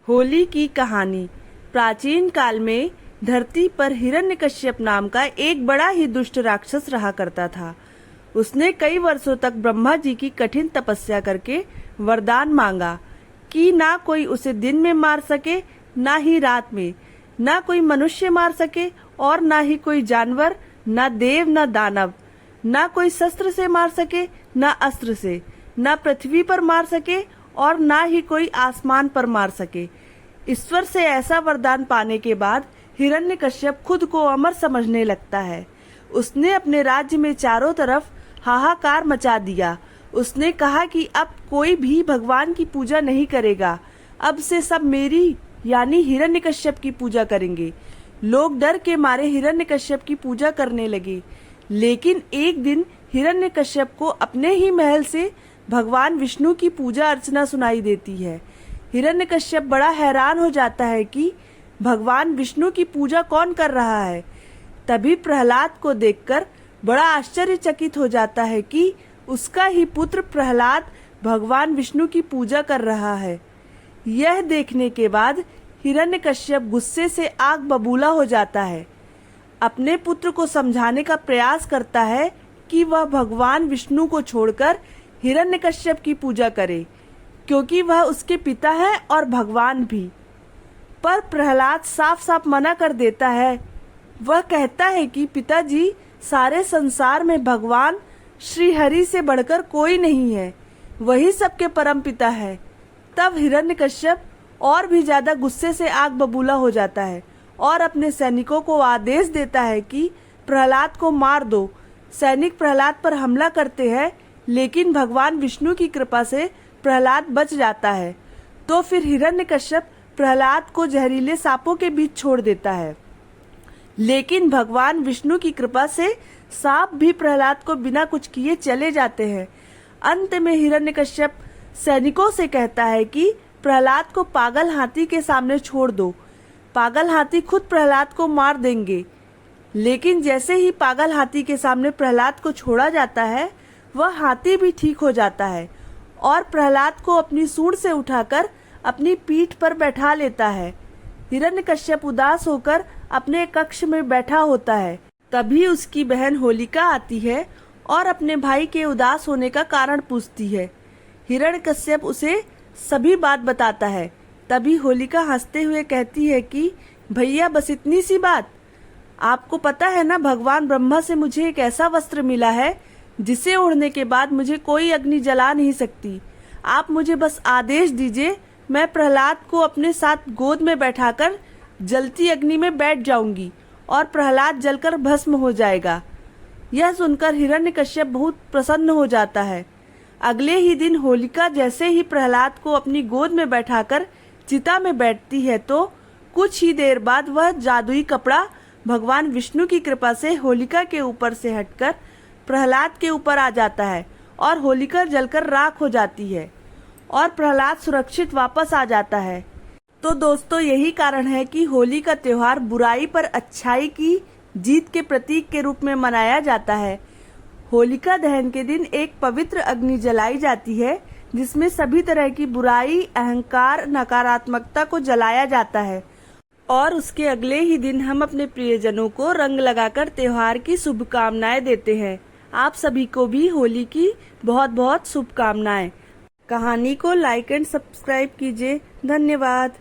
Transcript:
होली की कहानी। प्राचीन काल में धरती पर हिरण्यकश्यप नाम का एक बड़ा ही दुष्ट राक्षस रहा करता था। उसने कई वर्षों तक ब्रह्मा जी की कठिन तपस्या करके वरदान मांगा कि ना कोई उसे दिन में मार सके, ना ही रात में, ना कोई मनुष्य मार सके और ना ही कोई जानवर, ना देव ना दानव, ना कोई शस्त्र से मार सके, ना अस्त्र से, ना पृथ्वी पर मार सके और ना ही कोई आसमान पर मार सके। ईश्वर से ऐसा वरदान पाने के बाद हिरण्यकश्यप खुद को अमर समझने लगता है। उसने अपने राज्य में चारों तरफ हाहाकार मचा दिया। उसने कहा कि अब कोई भी भगवान की पूजा नहीं करेगा, अब से सब मेरी यानी हिरण्यकश्यप की पूजा करेंगे। लोग डर के मारे हिरण्यकश्यप की पूजा करने लगे। लेकिन एक दिन हिरण्यकश्यप को अपने ही महल से भगवान विष्णु की पूजा अर्चना सुनाई देती है। हिरण्यकश्यप बड़ा हैरान हो जाता है कि भगवान विष्णु की पूजा कौन कर रहा है। तभी प्रहलाद को देखकर बड़ा आश्चर्यचकित हो जाता है कि उसका ही पुत्र प्रहलाद भगवान विष्णु की पूजा कर रहा है। यह देखने के बाद हिरण्यकश्यप गुस्से से आग बबूला हो जाता है। अपने पुत्र को समझाने का प्रयास करता है कि वह भगवान विष्णु को छोड़कर हिरण्यकश्यप की पूजा करे, क्योंकि वह उसके पिता है और भगवान भी। पर प्रहलाद साफ साफ मना कर देता है। वह कहता है कि पिताजी, सारे संसार में भगवान श्री हरि से बढ़कर कोई नहीं है, वही सबके परम पिता है। तब हिरण्यकश्यप और भी ज्यादा गुस्से से आग बबूला हो जाता है और अपने सैनिकों को आदेश देता है कि प्रहलाद को मार दो। सैनिक प्रहलाद पर हमला करते हैं, लेकिन भगवान विष्णु की कृपा से प्रहलाद बच जाता है। तो फिर हिरण्यकश्यप प्रहलाद को जहरीले सांपों के बीच छोड़ देता है, लेकिन भगवान विष्णु की कृपा से सांप भी प्रहलाद को बिना कुछ किए चले जाते हैं। अंत में हिरण्यकश्यप सैनिकों से कहता है कि प्रहलाद को पागल हाथी के सामने छोड़ दो, पागल हाथी खुद प्रहलाद को मार देंगे। लेकिन जैसे ही पागल हाथी के सामने प्रहलाद को छोड़ा जाता है, वह हाथी भी ठीक हो जाता है और प्रहलाद को अपनी सूंड से उठाकर अपनी पीठ पर बैठा लेता है। हिरण्यकश्यप उदास होकर अपने कक्ष में बैठा होता है। तभी उसकी बहन होलिका आती है और अपने भाई के उदास होने का कारण पूछती है। हिरण्यकश्यप उसे सभी बात बताता है। तभी होलिका हंसते हुए कहती है कि भैया, बस इतनी सी बात। आपको पता है ना, भगवान ब्रह्मा से मुझे एक ऐसा वस्त्र मिला है जिसे ओढ़ने के बाद मुझे कोई अग्नि जला नहीं सकती। आप मुझे बस आदेश दीजिए, मैं प्रहलाद को अपने साथ गोद में बैठाकर जलती अग्नि में बैठ जाऊंगी और प्रहलाद जलकर भस्म हो जाएगा। यह सुनकर हिरण्यकश्यप बहुत प्रसन्न हो जाता है। अगले ही दिन होलिका जैसे ही प्रहलाद को अपनी गोद में बैठाकर चिता में बैठती है, तो कुछ ही देर बाद वह जादुई कपड़ा भगवान विष्णु की कृपा से होलिका के ऊपर से हटकर प्रहलाद के ऊपर आ जाता है और होलिका जलकर राख हो जाती है और प्रहलाद सुरक्षित वापस आ जाता है। तो दोस्तों, यही कारण है कि होली का त्योहार बुराई पर अच्छाई की जीत के प्रतीक के रूप में मनाया जाता है। होलिका दहन के दिन एक पवित्र अग्नि जलाई जाती है, जिसमें सभी तरह की बुराई, अहंकार, नकारात्मकता को जलाया जाता है और उसके अगले ही दिन हम अपने प्रियजनों को रंग लगाकर त्योहार की शुभकामनाएं देते हैं। आप सभी को भी होली की बहुत बहुत शुभकामनाएं। कहानी को लाइक एंड सब्सक्राइब कीजिए। धन्यवाद।